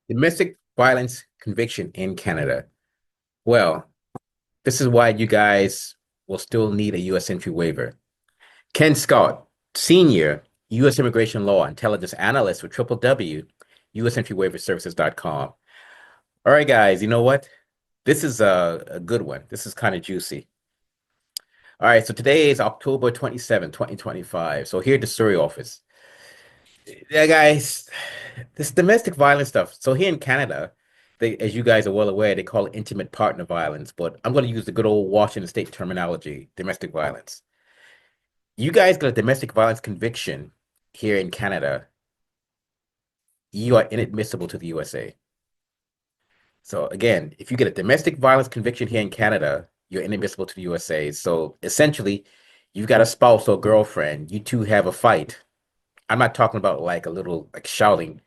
Domestic violence conviction in Canada. Well, this is why you guys will still need a U.S. entry waiver. Ken Scott, Senior, U.S. Immigration Law Intelligence Analyst with www.usentryWaiverServices.com. All right, guys, you know what? This is a good one. This is kind of juicy. All right, so today is October 27, 2025. So here at the Surrey office. Yeah, guys, this domestic violence stuff. So here in Canada, as you guys are well aware, they call it intimate partner violence, but I'm going to use the good old Washington State terminology, domestic violence. You guys got a domestic violence conviction here in Canada, you are inadmissible to the USA. So again, if you get a domestic violence conviction here in Canada, you're inadmissible to the USA. So essentially, you've got a spouse or girlfriend, you two have a fight. I'm not talking about like a little like shouting,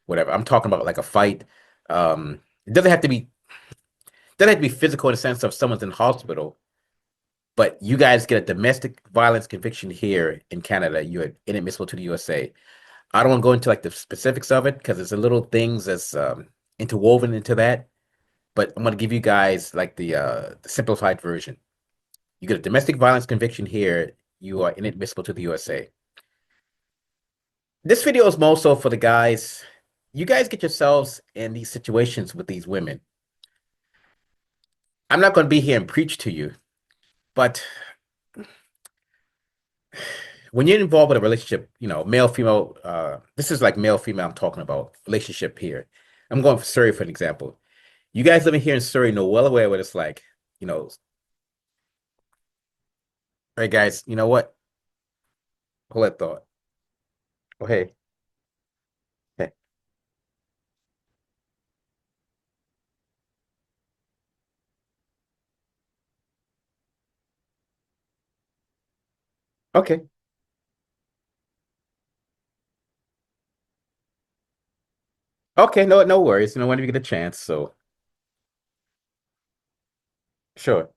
whatever. I'm talking about like a fight. It doesn't have to be physical in the sense of someone's in hospital, but you guys get a domestic violence conviction here in Canada, you're inadmissible to the USA. I don't want to go into like the specifics of it because there's a little things that's interwoven into that, but I'm going to give you guys like the simplified version. You get a domestic violence conviction here, you are inadmissible to the USA. This video is more so for the guys. You guys get yourselves in these situations with these women. I'm not going to be here and preach to you, but when you're involved with a relationship, male, female, this is like male, female, I'm talking about relationship here. I'm going for Surrey for an example. You guys living here in Surrey know well aware what it's like, you know, all right, guys, you know what? Hold that thought. Oh, hey, hey. Okay. Okay, no worries. Whenever you get a chance. So sure.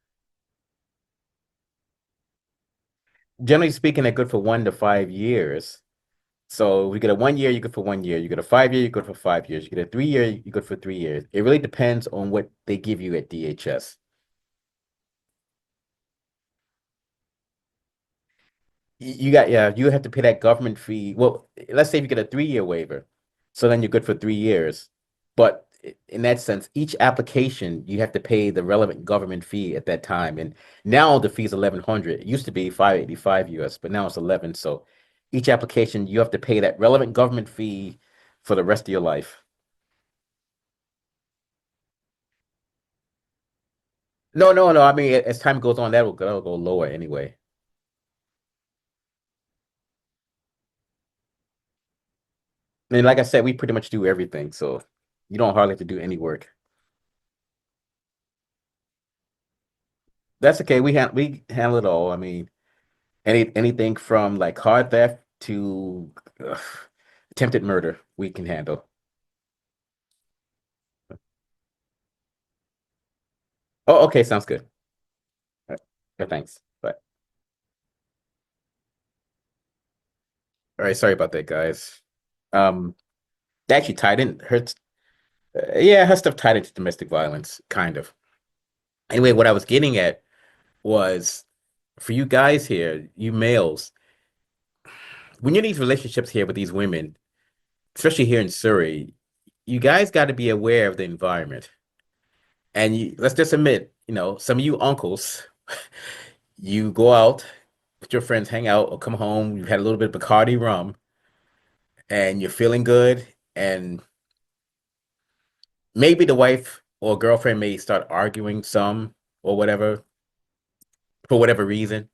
Generally speaking, they're good for 1 to 5 years. So we get a 1 year, you good for 1 year. You get a 5 year, you good for 5 years. You get a 3 year, you good for 3 years. It really depends on what they give you at DHS. Yeah, you have to pay that government fee. Well, let's say if you get a 3 year waiver, so then you're good for 3 years. But in that sense, each application you have to pay the relevant government fee at that time. And now the fee is 1,100. It used to be 585 US, but now it's 11. So each application you have to pay that relevant government fee for the rest of your life. No. I mean, as time goes on, that'll go lower anyway. And like I said, we pretty much do everything, so you don't hardly have to do any work. That's okay. We handle it all. I mean, anything from like car theft to attempted murder, we can handle. Oh, okay, sounds good. All right. Yeah, thanks. But all right, sorry about that, guys. Um, actually tied in yeah, her stuff tied into domestic violence, kind of. Anyway, what I was getting at was for you guys here, you males, when you're in these relationships here with these women, especially here in Surrey, you guys got to be aware of the environment. And let's just admit, some of you uncles, you go out with your friends, hang out, or come home, you've had a little bit of Bacardi rum, and you're feeling good, and maybe the wife or girlfriend may start arguing some or whatever for whatever reason.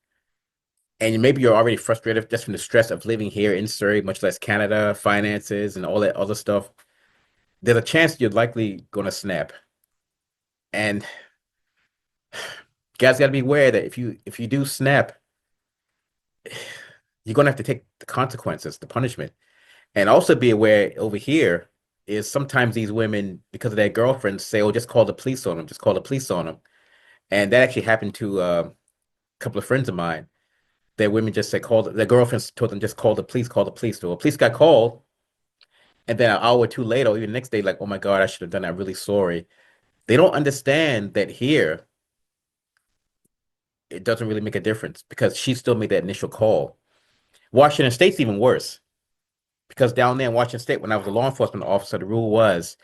And maybe you're already frustrated just from the stress of living here in Surrey, much less Canada, finances, and all that other stuff. There's a chance you're likely gonna snap. And you guys gotta be aware that if you do snap, you're gonna have to take the consequences, the punishment. And also be aware over here is sometimes these women, because of their girlfriends, say, "Oh, just call the police on them. Just call the police on them." And that actually happened to a couple of friends of mine. Their women just said, "Call." Their girlfriends told them, "Just call the police. Call the police." So the police got called, And then an hour or two later, or even the next day, like, oh my God, I should have done that. I'm really sorry. They don't understand that here, it doesn't really make a difference because she still made that initial call. Washington State's even worse because down there in Washington State, when I was a law enforcement officer, the rule was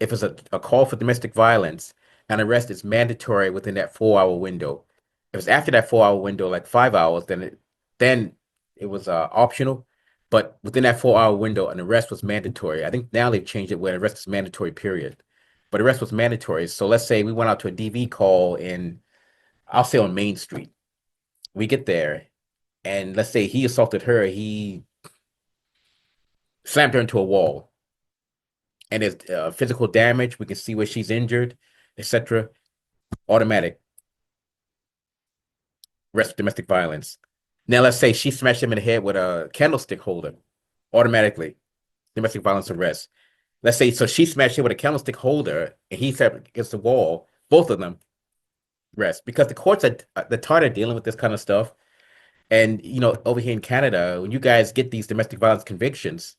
if it's a call for domestic violence, an arrest is mandatory within that 4 hour window. If it's after that 4 hour window, like 5 hours, then it was optional. But within that 4 hour window, an arrest was mandatory. I think now they've changed it where an arrest is mandatory, period. But arrest was mandatory. So let's say we went out to a DV call in, I'll say on Main Street. We get there, and let's say he assaulted her, he slammed her into a wall, and there's physical damage. We can see where she's injured, etc. Automatic arrest for domestic violence. Now, let's say she smashed him in the head with a candlestick holder, automatically domestic violence arrest. Let's say so she smashed him with a candlestick holder, and he sat against the wall. Both of them rest because the courts are tired of dealing with this kind of stuff. And over here in Canada, when you guys get these domestic violence convictions,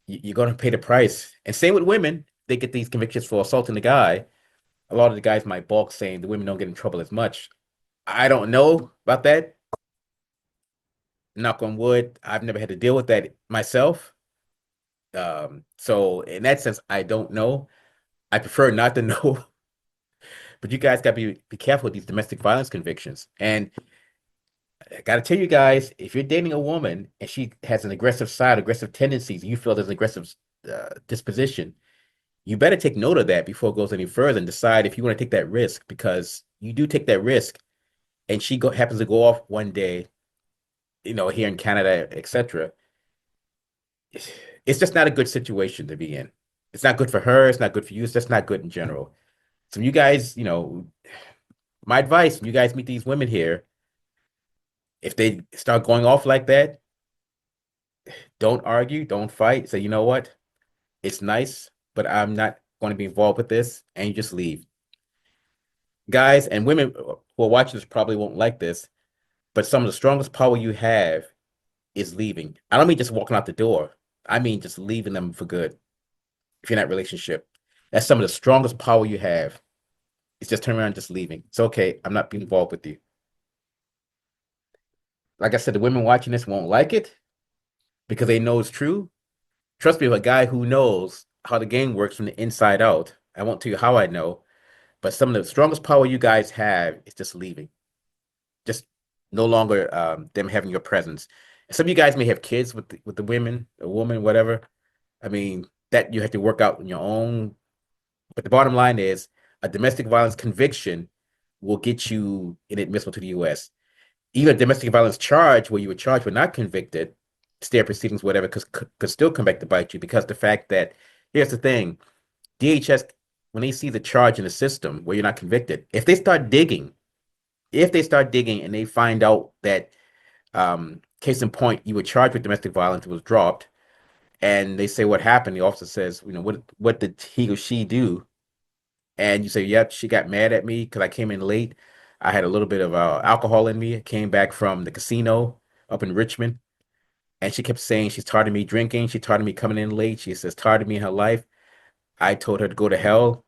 you're going to pay the price. And same with women, they get these convictions for assaulting the guy. A lot of the guys might balk saying the women don't get in trouble as much. I don't know about that. Knock on wood, I've never had to deal with that myself. So in that sense, I don't know. I prefer not to know. But you guys got to be careful with these domestic violence convictions. And I got to tell you guys, if you're dating a woman and she has an aggressive side, aggressive tendencies, you feel there's an aggressive disposition, you better take note of that before it goes any further and decide if you want to take that risk because you do take that risk and happens to go off one day, here in Canada, etc. It's just not a good situation to be in. It's not good for her. It's not good for you. It's just not good in general. So you guys, my advice, when you guys meet these women here, if they start going off like that, don't argue, don't fight. Say, you know what? It's nice, but I'm not going to be involved with this, and you just leave. Guys and women who are watching this probably won't like this, but some of the strongest power you have is leaving. I don't mean just walking out the door. I mean just leaving them for good if you're in that relationship. That's some of the strongest power you have. It's just turning around and just leaving. It's okay. I'm not being involved with you. Like I said, the women watching this won't like it because they know it's true. Trust me, a guy who knows how the game works from the inside out. I won't tell you how I know, but some of the strongest power you guys have is just leaving. Just no longer them having your presence. And some of you guys may have kids with the women, a woman, whatever. I mean, that you have to work out on your own. But the bottom line is a domestic violence conviction will get you inadmissible to the US. Even a domestic violence charge where you were charged but not convicted, stay proceedings, whatever, could still come back to bite you because the fact that here's the thing, DHS, when they see the charge in the system where you're not convicted, if they start digging and they find out that case in point, you were charged with domestic violence, it was dropped, and they say what happened, the officer says, what did he or she do? And you say, yep, she got mad at me because I came in late. I had a little bit of alcohol in me. I came back from the casino up in Richmond, and she kept saying she's tired of me drinking. She's tired of me coming in late. She says tired of me in her life. I told her to go to hell,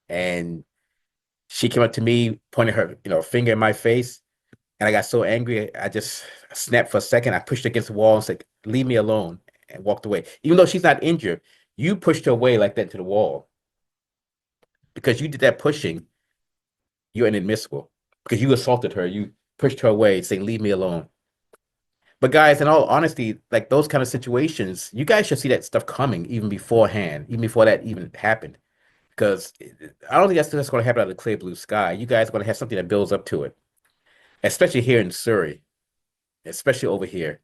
and she came up to me, pointing her, finger in my face, and I got so angry, I just snapped for a second. I pushed her against the wall and said, "Leave me alone," and walked away. Even though she's not injured, you pushed her away like that to the wall because you did that pushing. You're inadmissible because you assaulted her. You pushed her away, saying, "Leave me alone." But guys, in all honesty, like those kind of situations, you guys should see that stuff coming even beforehand, even before that even happened. Because I don't think that's going to happen out of the clear blue sky. You guys are going to have something that builds up to it, especially here in Surrey, especially over here.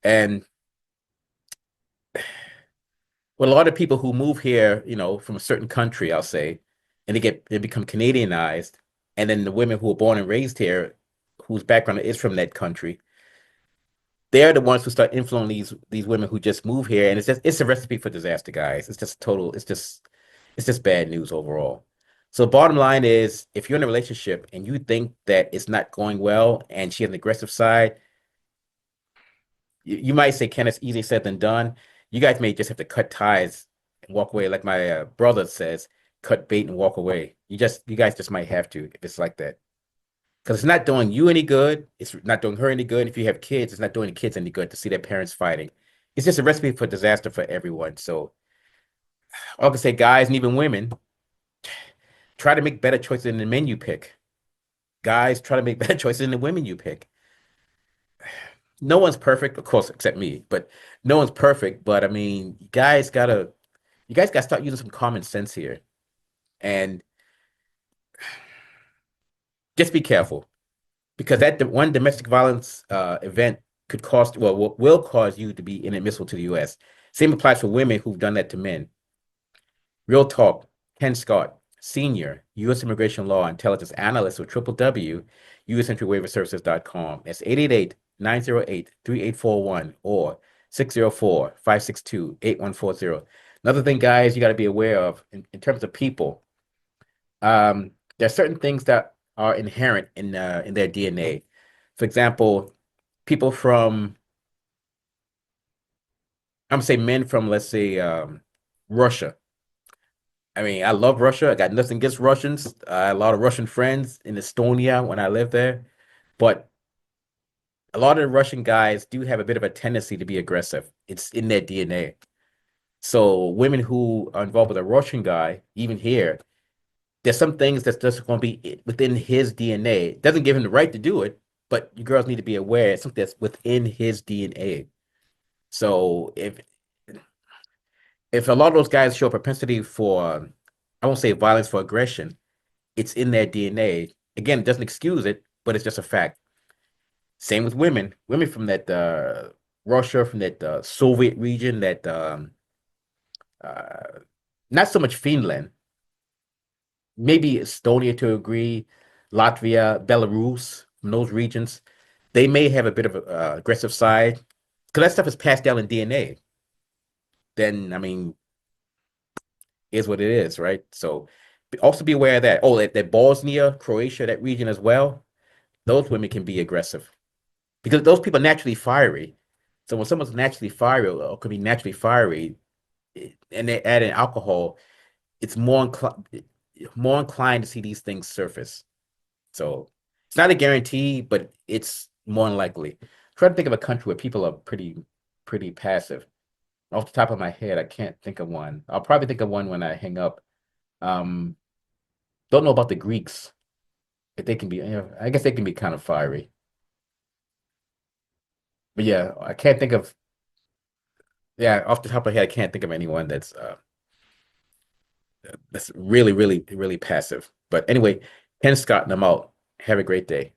And with a lot of people who move here, from a certain country, I'll say, and they become Canadianized, and then the women who are born and raised here, whose background is from that country, they're the ones who start influencing these women who just move here, and it's a recipe for disaster, guys. It's just bad news overall. So bottom line is, if you're in a relationship and you think that it's not going well, and she has an aggressive side, you might say, "Ken, it's easier said than done." You guys may just have to cut ties and walk away, like my brother says, cut bait and walk away. You guys just might have to if it's like that. Because it's not doing you any good. It's not doing her any good. If you have kids, it's not doing the kids any good to see their parents fighting. It's just a recipe for disaster for everyone. So I can say, guys and even women, try to make better choices in the men you pick. Guys, try to make better choices in the women you pick. No one's perfect, of course, except me, but no one's perfect. But I mean, you guys gotta start using some common sense here. And just be careful because one domestic violence event could cost, well, will cause you to be inadmissible to the U.S. Same applies for women who've done that to men. Real talk, Ken Scott, Senior, U.S. Immigration Law Intelligence Analyst with www.usentryWaiverServices.com. That's 888-908-3841 or 604-562-8140. Another thing, guys, you got to be aware of in terms of people, there are certain things that are inherent in their DNA. For example, people from, I'm gonna say men from, let's say, Russia. I mean, I love Russia. I got nothing against Russians. I had a lot of Russian friends in Estonia when I lived there. But a lot of the Russian guys do have a bit of a tendency to be aggressive. It's in their DNA. So women who are involved with a Russian guy, even here, there's some things that's just going to be within his DNA. It doesn't give him the right to do it, but you girls need to be aware it's something that's within his DNA. So if a lot of those guys show a propensity for, I won't say violence, for aggression, it's in their DNA. Again, it doesn't excuse it, but it's just a fact. Same with women. Women from that Russia, from that Soviet region, that uh, not so much Finland, maybe Estonia to agree, Latvia, Belarus, from those regions, they may have a bit of an aggressive side because that stuff is passed down in DNA. Then, I mean, is what it is, right? So also be aware of that. Oh, that Bosnia, Croatia, that region as well, those women can be aggressive because those people are naturally fiery. So when someone's naturally fiery or could be naturally fiery, and they add in alcohol, it's more inclined to see these things surface. So it's not a guarantee, but it's more unlikely. Try to think of a country where people are pretty passive. Off the top of my head, I can't think of one. I'll probably think of one when I hang up. Um, don't know about the Greeks. If they can be, I guess they can be kind of fiery. But yeah, I can't think of, yeah, off the top of my head, I can't think of anyone that's really passive. But anyway, Ken Scott and I'm out. Have a great day.